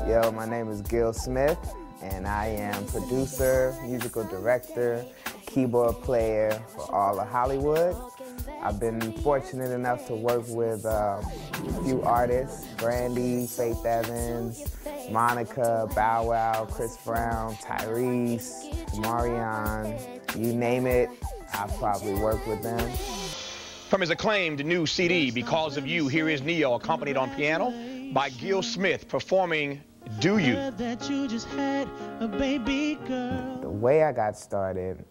Yo, my name is Gil Smith, and I am producer, musical director, keyboard player for all of Hollywood. I've been fortunate enough to work with a few artists: Brandy, Faith Evans, Monica, Bow Wow, Chris Brown, Tyrese, Marion, you name it, I've probably worked with them. From his acclaimed new CD, Because of You, here is Neo, accompanied on piano by Gil Smith, performing Do You. The way I got started,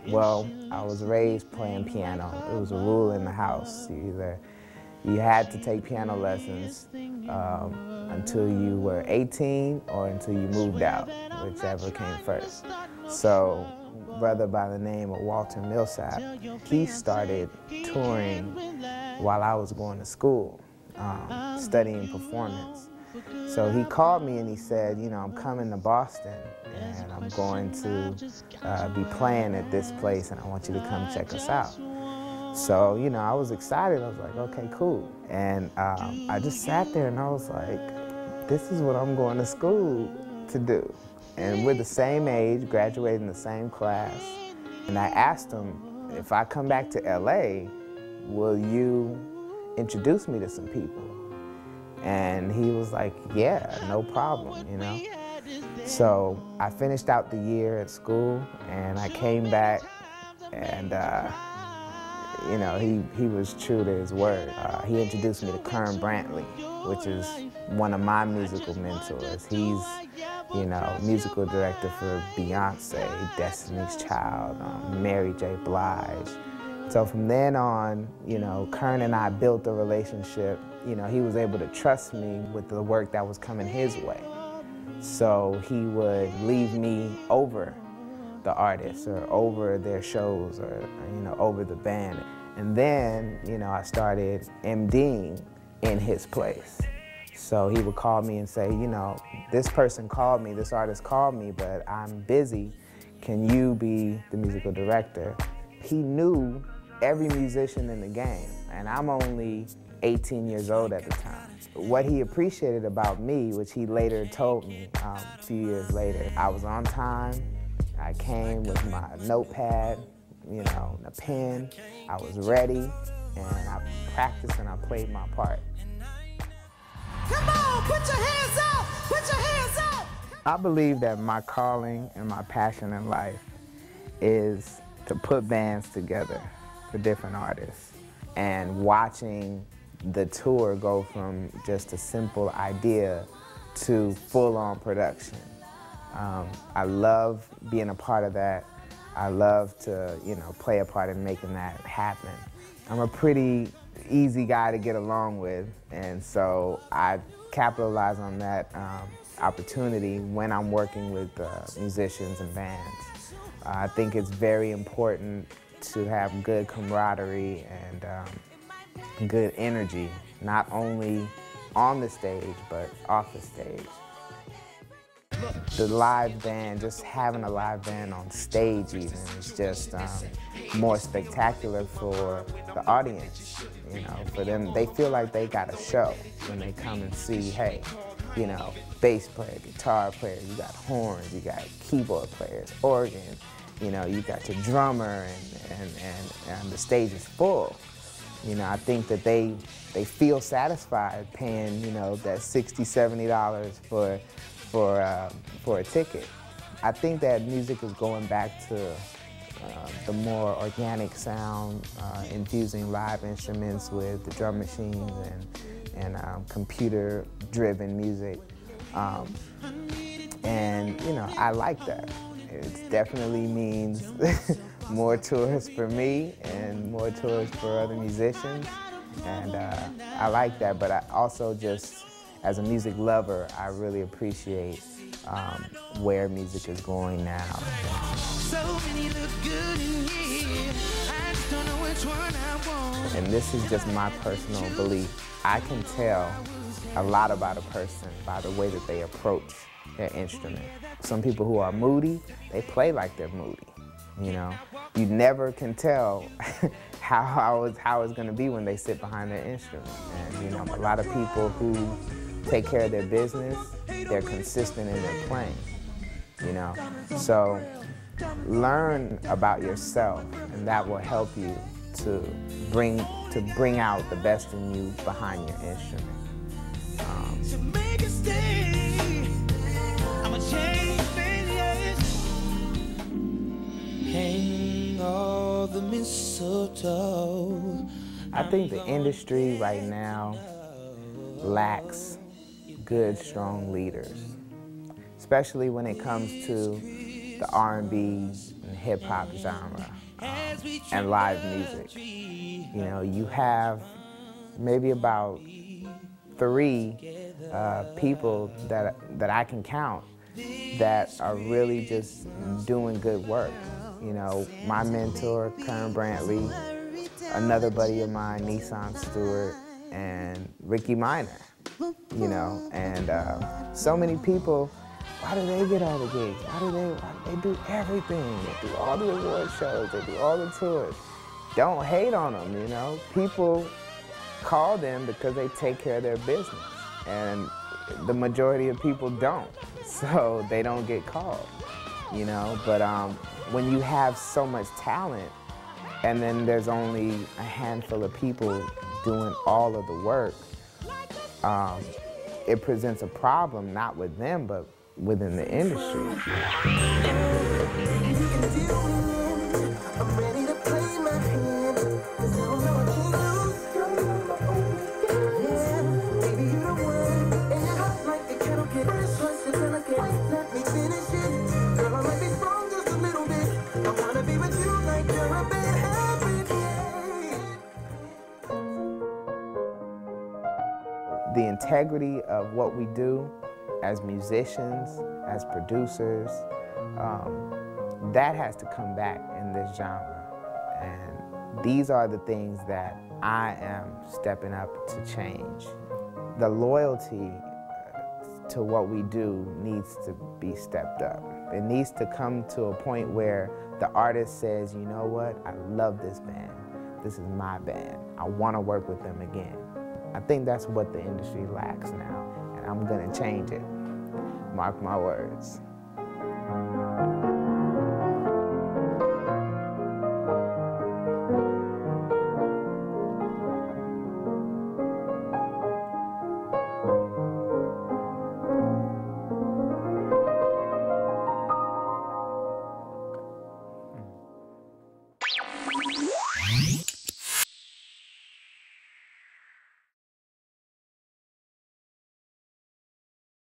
well, I was raised playing piano. It was a rule in the house. You had to take piano lessons until you were 18 or until you moved out, whichever came first. So, a brother by the name of Walter Millsap, he started touring while I was going to school, studying performance. So he called me and he said, you know, I'm coming to Boston and I'm going to be playing at this place and I want you to come check us out. So, you know, I was excited. I was like, okay, cool. And I just sat there and I was like, this is what I'm going to school to do. And we're the same age, graduated in the same class. And I asked him, if I come back to LA, will you introduce me to some people? And he was like, yeah, no problem, you know? So I finished out the year at school and I came back and, you know, he was true to his word. He introduced me to Kern Brantley, which is one of my musical mentors. He's, you know, musical director for Beyonce, Destiny's Child, Mary J. Blige. So from then on, you know, Kern and I built a relationship. You know, he was able to trust me with the work that was coming his way. So he would leave me over the artists or over their shows or, you know, over the band. And then, you know, I started MDing in his place. So he would call me and say, you know, this person called me, this artist called me, but I'm busy. Can you be the musical director? He knew every musician in the game, and I'm only 18 years old at the time. What he appreciated about me, which he later told me a few years later, I was on time, I came with my notepad, you know, a pen, I was ready, and I practiced and I played my part. Come on, put your hands up, put your hands up! I believe that my calling and my passion in life is to put bands together for different artists, and watching the tour go from just a simple idea to full-on production. I love being a part of that. I love to, you know, play a part in making that happen. I'm a pretty easy guy to get along with, and so I capitalize on that opportunity when I'm working with musicians and bands. I think it's very important to have good camaraderie and good energy, not only on the stage, but off the stage. The live band, just having a live band on stage even, is just more spectacular for the audience. You know, for them, they feel like they got a show when they come and see, hey, you know, bass player, guitar player, you got horns, you got keyboard players, organ, you know, you got your drummer, and the stage is full. You know, I think that they feel satisfied paying, you know, that $60, $70 for a ticket. I think that music is going back to the more organic sound, infusing live instruments with the drum machines and computer-driven music. And, you know, I like that. It definitely means more tours for me and more tours for other musicians. And I like that, but I also just as a music lover, I really appreciate where music is going now. So many look good in here. I just don't know which one I want. And this is just my personal belief. I can tell a lot about a person by the way that they approach their instrument. Some people who are moody, they play like they're moody. You know, you never can tell how it's going to be when they sit behind their instrument. And you know, a lot of people who take care of their business, they're consistent in their playing. You know, so learn about yourself, and that will help you to bring out the best in you behind your instrument. To make a stay, I'm a change man, yes. Hang all the mistletoe. I think the industry right now lacks good, strong leaders, especially when it comes to the R&B and hip-hop genre and live music. You know, you have maybe about 3 people that I can count that are really just doing good work. You know, my mentor, Kern Brantley, another buddy of mine, Nissan Stewart, and Ricky Minor. You know, and so many people, why do they get all the gigs? Why they do everything? They do all the award shows, they do all the tours. Don't hate on them, you know. People call them because they take care of their business, and the majority of people don't, so they don't get called, you know. But when you have so much talent, and then there's only a handful of people doing all of the work, it presents a problem, not with them, but within the industry. The integrity of what we do as musicians, as producers, that has to come back in this genre. And these are the things that I am stepping up to change. The loyalty to what we do needs to be stepped up. It needs to come to a point where the artist says, you know what, I love this band. This is my band. I want to work with them again. I think that's what the industry lacks now, and I'm gonna change it. Mark my words.